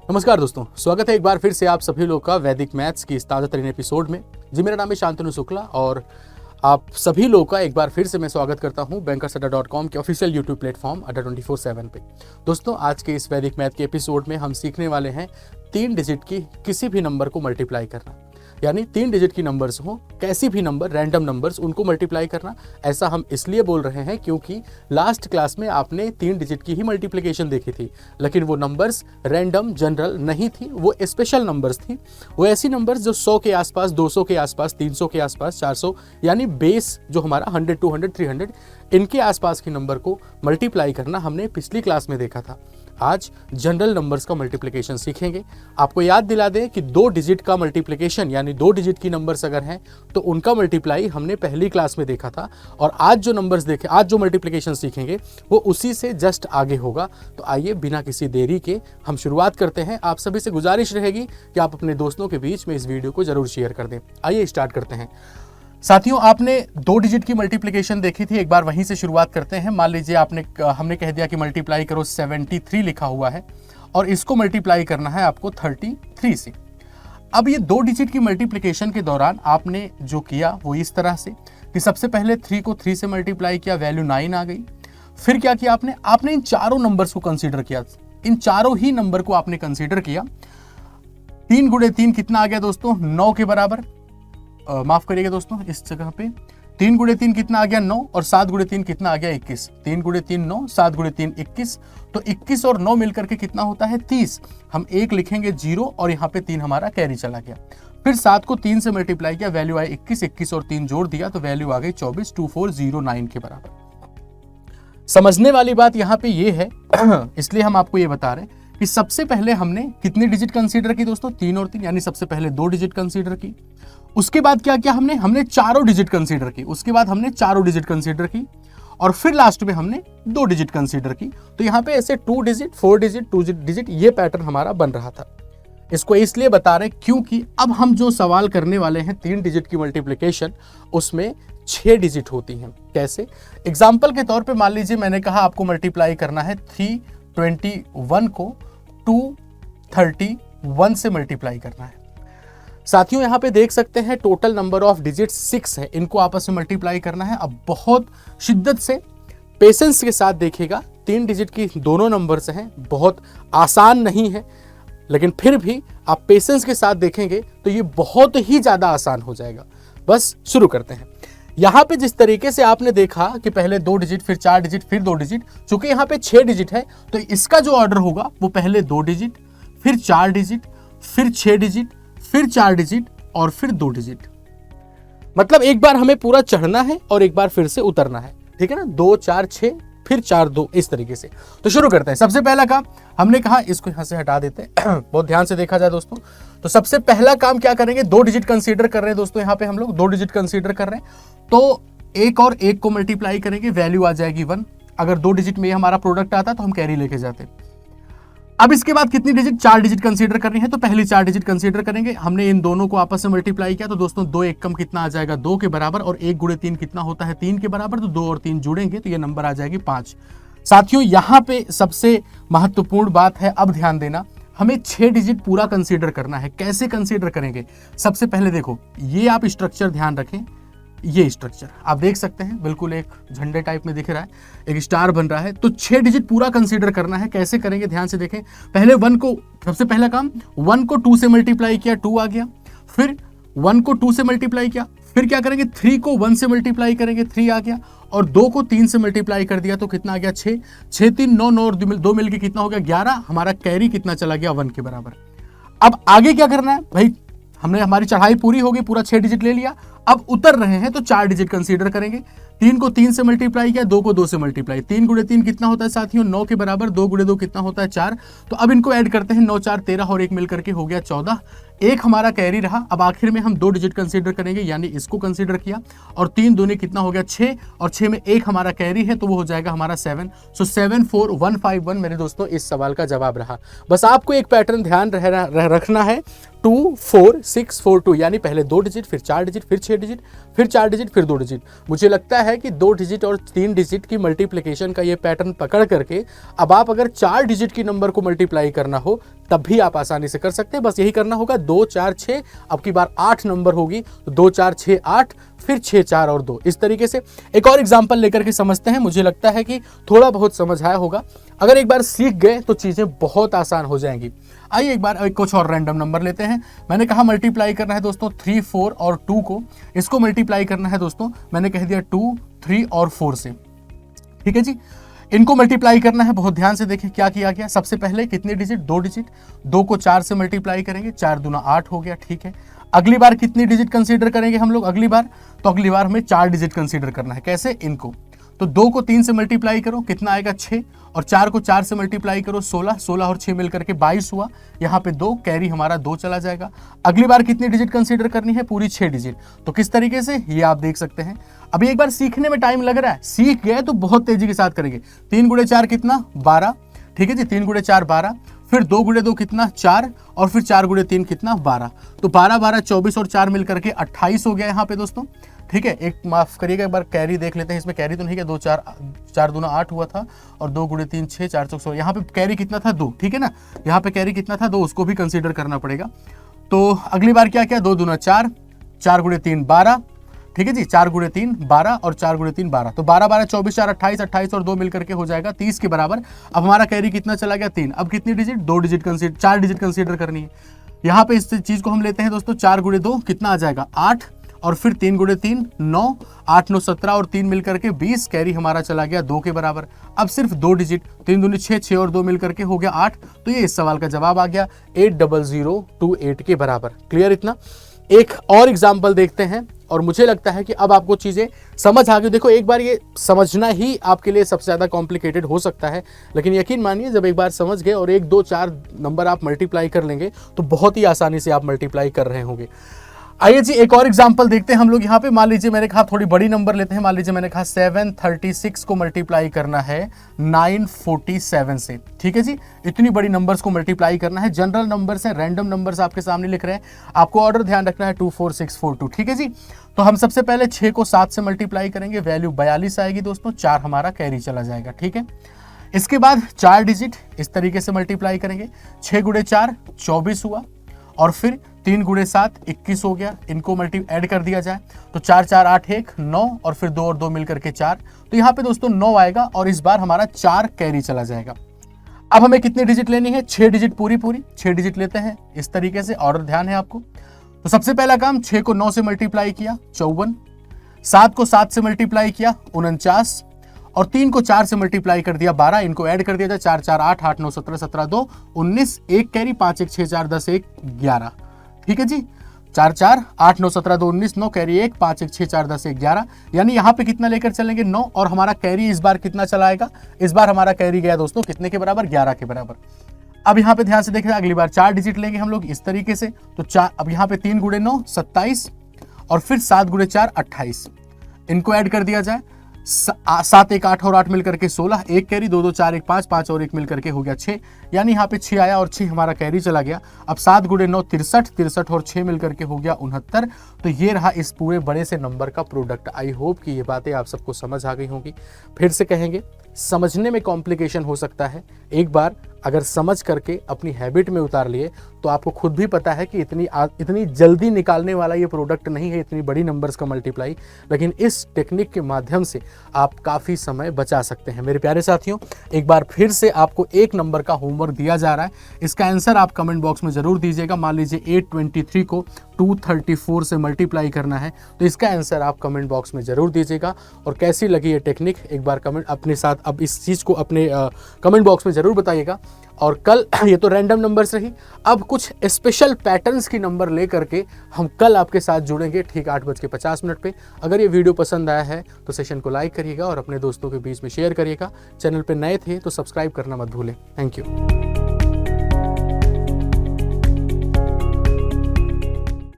नमस्कार दोस्तों, स्वागत है एक बार फिर से आप सभी लोग का वैदिक मैथ्स की इस ताज़ा तरीन एपिसोड में। जी, मेरा नाम है शांतनु शुक्ला और आप सभी लोग का एक बार फिर से मैं स्वागत करता हूं bankersAdda.com के ऑफिशियल यूट्यूब प्लेटफॉर्म अड्डा 24/7 पे। दोस्तों, आज के इस वैदिक मैथ के एपिसोड में हम सीखने वाले हैं 3 डिजिट की किसी भी नंबर को मल्टीप्लाई करना, यानी 3 डिजिट की नंबर्स हो, कैसी भी नंबर, रैंडम नंबर्स, उनको मल्टीप्लाई करना। ऐसा हम इसलिए बोल रहे हैं क्योंकि लास्ट क्लास में आपने 3 डिजिट की ही मल्टीप्लिकेशन देखी थी, लेकिन वो नंबर्स रैंडम जनरल नहीं थी, वो स्पेशल नंबर्स थी। वो ऐसी नंबर्स जो 100 के आसपास, 200 के आसपास, 300 के आसपास, 400, यानी बेस जो हमारा 100, 200, 300 इनके आसपास की नंबर को मल्टीप्लाई करना हमने पिछली क्लास में देखा था। आज जनरल नंबर्स का मल्टीप्लिकेशन सीखेंगे। आपको याद दिला दें कि 2 डिजिट का मल्टीप्लिकेशन, यानी 2 डिजिट की नंबर्स अगर हैं तो उनका मल्टीप्लाई हमने पहली क्लास में देखा था, और आज जो नंबर्स देखे, आज जो मल्टीप्लिकेशन सीखेंगे वो उसी से जस्ट आगे होगा। तो आइए बिना किसी देरी के हम शुरुआत करते हैं। आप सभी से गुजारिश रहेगी कि आप अपने दोस्तों के बीच में इस वीडियो को जरूर शेयर कर दें। आइए स्टार्ट करते हैं। साथियों, आपने 2 डिजिट की मल्टीप्लिकेशन देखी थी, एक बार वहीं से शुरुआत करते हैं। मान लीजिए हमने कह दिया कि मल्टीप्लाई करो 73 लिखा हुआ है और इसको मल्टीप्लाई करना है आपको 33 से। अब ये 2 डिजिट की मल्टीप्लिकेशन के दौरान आपने जो किया वो इस तरह से कि सबसे पहले 3 को 3 से मल्टीप्लाई किया, वैल्यू 9 आ गई। फिर क्या किया आपने इन चारों नंबर्स को कंसीडर किया, इन चारों ही नंबर को आपने कंसीडर किया। 3 गुणे 3 कितना आ गया दोस्तों? 9 के बराबर। माफ करिएगा दोस्तों, इस जगह पे 3 गुणे 3 कितना आ गया? 9, और 7 गुणे 3 कितना आ गया? 21। 3 गुणे 3 9, 7 गुणे 3 21, तो 21 और 9 मिलकर के कितना होता है? 30। हम 1 लिखेंगे 0 और यहाँ पे 3 हमारा कैरी चला गया। फिर 7 को 3 से मल्टीप्लाई किया, वैल्यू आई 21, 21 और 3 जोड़ दिया तो वैल्यू आ गई 24, 2409 के बराबर। समझने वाली बात यहाँ पे ये है, इसलिए हम आपको ये बता रहे हैं कि सबसे पहले हमने कितनी डिजिट कंसीडर की दोस्तों? 3 और 3, यानी सबसे पहले 2 डिजिट कंसीडर की। उसके बाद क्या किया हमने चारों डिजिट कंसीडर की। उसके बाद हमने चारों डिजिट कंसीडर की और फिर लास्ट में हमने 2 डिजिट कंसीडर की। तो यहाँ पे ऐसे 2 डिजिट, 4 डिजिट, 2 डिजिट, ये पैटर्न हमारा बन रहा था। इसको इसलिए बता रहे हैं क्योंकि अब हम जो सवाल करने वाले हैं 3 डिजिट की मल्टीप्लिकेशन, उसमें 6 डिजिट होती हैं। कैसे? एग्जाम्पल के तौर पे मान लीजिए मैंने कहा आपको मल्टीप्लाई करना है 321 को 231 से मल्टीप्लाई करना है। साथियों, यहाँ पे देख सकते हैं टोटल नंबर ऑफ डिजिट 6 है, इनको आपस में मल्टीप्लाई करना है। अब बहुत शिद्दत से, पेशेंस के साथ देखिएगा, 3 डिजिट की दोनों नंबर्स हैं, बहुत आसान नहीं है, लेकिन फिर भी आप पेशेंस के साथ देखेंगे तो ये बहुत ही ज्यादा आसान हो जाएगा। बस शुरू करते हैं। यहाँ पे जिस तरीके से आपने देखा कि पहले 2 डिजिट, फिर 4 डिजिट, फिर 2 डिजिट, चूंकि यहाँ पे 6 डिजिट है तो इसका जो ऑर्डर होगा वो पहले 2 डिजिट, फिर 4 डिजिट, फिर 6 डिजिट, फिर 4 डिजिट और फिर 2 डिजिट। मतलब एक बार हमें पूरा चढ़ना है और एक बार फिर से उतरना है, ठीक है ना? 2 4 6 फिर 4 2, इस तरीके से। तो शुरू करते हैं। सबसे पहला काम हमने कहा, इसको यहां से हटा देते हैं। बहुत ध्यान से देखा जाए दोस्तों, तो सबसे पहला काम क्या करेंगे? 2 डिजिट कंसीडर कर रहे हैं दोस्तों, यहाँ पे हम लोग 2 डिजिट कंसीडर कर रहे हैं तो 1 और 1 को मल्टीप्लाई करेंगे, वैल्यू आ जाएगी 1। अगर 2 डिजिट में हमारा प्रोडक्ट आता तो हम कैरी लेके जाते। अब इसके बाद कितनी डिजिट? 4 डिजिट कंसीडर करनी है, तो पहले 4 डिजिट कंसीडर करेंगे। हमने इन दोनों को आपस में मल्टीप्लाई किया तो दोस्तों 2 1 कम कितना आ जाएगा? 2 के बराबर, और 1 गुणे 3 कितना होता है? 3 के बराबर, तो 2 और 3 जुड़ेंगे तो ये नंबर आ जाएगी 5। साथियों, यहाँ पे सबसे महत्वपूर्ण बात है, अब ध्यान देना, हमें 6 डिजिट पूरा कंसीडर करना है। कैसे कंसीडर करेंगे? सबसे पहले देखो, ये आप स्ट्रक्चर ध्यान रखें, ये स्ट्रक्चर आप देख सकते हैं, बिल्कुल एक झंडे टाइप में दिख रहा है, एक स्टार बन रहा है। तो 6 डिजिट पूरा कंसीडर करना है। कैसे करेंगे? ध्यान से देखें। पहले 1 को, सबसे पहला काम 1 को 2 से मल्टीप्लाई किया, 2 आ गया। फिर 1 को 2 से मल्टीप्लाई किया, फिर क्या करेंगे? 3 को 1 से मल्टीप्लाई करेंगे, 3 आ गया। और 2 को 3 से मल्टीप्लाई कर दिया तो कितना आ गया? 6। 6 3 9, 9 और 2 मिलके कितना हो गया? 11। हमारा कैरी कितना चला गया? 1 के बराबर। अब आगे क्या करना है भाई? हमने, हमारी चढ़ाई पूरी होगी, पूरा 6 डिजिट ले लिया, अब उतर रहे हैं तो 4 डिजिट कंसीडर करेंगे। 3 को 3 से मल्टीप्लाई किया, 2 को 2 से मल्टीप्लाई, 3 गुणे 3 कितना होता है साथियों? 9 के बराबर। 2 गुणे 2 कितना होता है? 4। तो अब इनको ऐड करते हैं, 9 4 13 और 1 मिलकर के हो गया 14। 1 हमारा कैरी रहा। अब आखिर में हम 2 डिजिट कंसीडर करेंगे, यानी इसको कंसीडर किया, और 3 दूनी कितना हो गया? 6, और 6 में 1 हमारा कैरी है तो वो हो जाएगा हमारा 7। सो 74151 मेरे दोस्तों इस सवाल का जवाब रहा। बस आपको एक पैटर्न ध्यान रखना है, 2 4 6 4 2, यानी पहले 2 डिजिट, फिर 4 डिजिट, फिर 6 डिजिट, फिर 4 डिजिट, फिर 2 डिजिट। मुझे लगता है कि 2 डिजिट और 3 डिजिट की मल्टीप्लिकेशन का ये पैटर्न पकड़ करके अब आप अगर 4 डिजिट की नंबर को मल्टीप्लाई करना हो तब भी आप आसानी से कर सकते हैं। बस यही करना होगा 2 4 6, अब की बार 8 नंबर होगी तो 2 4 6 8, फिर 6 4 और 2, इस तरीके से। एक और एग्जाम्पल लेकर के समझते हैं, मुझे लगता है कि थोड़ा बहुत समझ आया होगा। अगर एक बार सीख गए तो चीज़ें बहुत आसान हो जाएंगी। आइए एक बार कुछ और रैंडम नंबर लेते हैं। मैंने कहा मल्टीप्लाई करना है दोस्तों 3 4 और 2 को, इसको मल्टीप्लाई करना है दोस्तों, मैंने कह दिया 2 3 और 4 से, ठीक है जी। इनको मल्टीप्लाई करना है, बहुत ध्यान से देखें क्या किया गया। सबसे पहले कितने डिजिट, 2 डिजिट, 2 को 4 से मल्टीप्लाई करेंगे, 4 दूना 8 हो गया, ठीक है। अगली बार कितनी डिजिट कंसीडर करेंगे हम लोग अगली बार, तो अगली बार हमें 4 डिजिट कंसीडर करना है। कैसे, इनको तो 2 को 3 से मल्टीप्लाई करो, कितना आएगा 6, और 4 को 4 से मल्टीप्लाई करो 16, 16 और 6 मिलकर के 22 हुआ। यहाँ पे 2 कैरी हमारा 2 चला जाएगा। अगली बार कितनी डिजिट कंसीडर करनी है, पूरी 6 डिजिट। तो किस तरीके से, ये आप देख सकते हैं। अभी एक बार सीखने में टाइम लग रहा है, सीख गए तो बहुत तेजी के साथ करेंगे। 3 गुणे 4 कितना, 12, ठीक है जी। 3 गुणे 4 12, फिर 2 गुणे 2 कितना 4, और फिर 4 गुणे 3 कितना 12। तो 12 12 24 और 4 मिलकर के 28 हो गया यहाँ पे दोस्तों, ठीक है। एक माफ करिएगा, एक बार कैरी देख लेते हैं, इसमें कैरी तो नहीं है, 2 4 4 दूना 8 हुआ था, और 2 गुणे 3 6 4 चौक 16, यहाँ पे कैरी कितना था 2, ठीक है ना। यहाँ पे कैरी कितना था 2, उसको भी कंसीडर करना पड़ेगा। तो अगली बार क्या किया, 2 दूना 4, 4 गुणे 3 12, ठीक है जी। 4 गुणे 3 12 और 4 गुणे 3 12, तो 12 12 24 4 28, 28 और 2 मिलकर के हो जाएगा 30 के बराबर। अब हमारा कैरी कितना चला गया 3। अब कितनी digit, 2 digit consider, 4 digit consider करनी है। यहाँ पे इस चीज को हम लेते हैं दोस्तों, 4 गुणे 2 कितना आ जाएगा 8, और फिर 3 गुणे 3 9, 8 9 17 और 3 मिलकर के 20, कैरी हमारा चला गया 2 के बराबर। अब सिर्फ 2 डिजिट, 3 दूनी 6, 6 और 2 मिलकर के हो गया 8। तो ये इस सवाल का जवाब आ गया 80028 के बराबर। क्लियर इतना। एक और एग्जाम्पल देखते हैं, और मुझे लगता है कि अब आपको चीजें समझ आ गई। देखो एक बार ये समझना ही आपके लिए सबसे ज्यादा कॉम्प्लिकेटेड हो सकता है, लेकिन यकीन मानिए जब एक बार समझ गए और 1 2 4 नंबर आप मल्टीप्लाई कर लेंगे तो बहुत ही आसानी से आप मल्टीप्लाई कर रहे होंगे। आइए जी एक और एग्जांपल देखते हैं हम लोग यहाँ पे। मान लीजिए मैंने कहा थोड़ी बड़ी नंबर लेते हैं, मान लीजिए मैंने कहा 736 को मल्टीप्लाई करना है 947 से, ठीक है जी। इतनी बड़ी नंबर्स को मल्टीप्लाई करना है, जनरल नंबर्स हैं, रैंडम नंबर्स आपके सामने लिख रहे हैं, आपको ऑर्डर ध्यान रखना है 24642, ठीक है जी। तो हम सबसे पहले 6 को 7 से मल्टीप्लाई करेंगे, वैल्यू 42 आएगी दोस्तों, 4 हमारा कैरी चला जाएगा, ठीक है। इसके बाद 4 डिजिट इस तरीके से मल्टीप्लाई करेंगे, 6 गुणे 4 24 हुआ, और फिर 3 गुणे 7 21 हो गया। इनको मल्टी ऐड कर दिया जाए तो 4 4 8 1 9, और फिर 2 और 2 मिलकर के 4। तो यहाँ पे दोस्तों 9 आएगा, और इस बार हमारा 4 कैरी चला जाएगा। अब हमें कितनी डिजिट लेनी है, 6 डिजिट पूरी 6 डिजिट लेते हैं इस तरीके से, ऑर्डर ध्यान है आपको। तो सबसे पहला काम, 6 को 9 से मल्टीप्लाई किया 54, 7 को 7 से मल्टीप्लाई किया 49, और 3 को 4 से मल्टीप्लाई कर दिया 12। इनको ऐड कर दिया जाए, 4 4 8 8 9 17 17 2 19, 1 कैरी 5 1 6 4 10 1 11, ठीक है जी। 4 4 8 9 17 2 19, 9 कैरी 1 5 1 6 4 10 1 11, यानी यहाँ पे कितना लेकर चलेंगे 9, और हमारा कैरी इस बार कितना चला आएगा, इस बार हमारा कैरी गया दोस्तों कितने के बराबर, 11 के बराबर। अब यहाँ पे ध्यान से देखिए, अगली बार 4 डिजिट लेंगे हम लोग इस तरीके से, तो 4, अब यहाँ पे 3 गुणे 9 27, और फिर 7 गुणे 4 28, इनको ऐड कर दिया जाए, 7 1 8 और 8 मिलकर के 16, 1 कैरी 2 2 4 1 5 5 और 1 मिलकर के हो गया 6, यानी यहाँ पे 6 आया और 6 हमारा कैरी चला गया। अब 7 गुणे 9 63, 63 और 6 मिलकर के हो गया 69। तो ये रहा इस पूरे बड़े से नंबर का प्रोडक्ट। आई होप कि ये बातें आप सबको समझ आ गई होंगी। फिर से कहेंगे, समझने में कॉम्प्लिकेशन हो सकता है, एक बार अगर समझ करके अपनी हैबिट में उतार लिए तो आपको खुद भी पता है कि इतनी जल्दी निकालने वाला ये प्रोडक्ट नहीं है, इतनी बड़ी नंबर्स का मल्टीप्लाई, लेकिन इस टेक्निक के माध्यम से आप काफ़ी समय बचा सकते हैं। मेरे प्यारे साथियों, एक बार फिर से आपको एक नंबर का होमवर्क दिया जा रहा है, इसका आंसर आप कमेंट बॉक्स में ज़रूर दीजिएगा। मान लीजिए 823 को 234 से मल्टीप्लाई करना है, तो इसका आंसर आप कमेंट बॉक्स में ज़रूर दीजिएगा। और कैसी लगी ये टेक्निक एक बार कमेंट अपने साथ, अब इस चीज़ को अपने कमेंट बॉक्स में ज़रूर बताइएगा। और कल ये तो रैंडम नंबर्स रही, अब कुछ स्पेशल पैटर्न्स की नंबर ले करके हम कल आपके साथ जुड़ेंगे ठीक 8:50 पे। अगर ये वीडियो पसंद आया है तो सेशन को लाइक करिएगा और अपने दोस्तों के बीच में शेयर करिएगा। चैनल पे नए थे तो सब्सक्राइब करना मत भूलें। Thank you.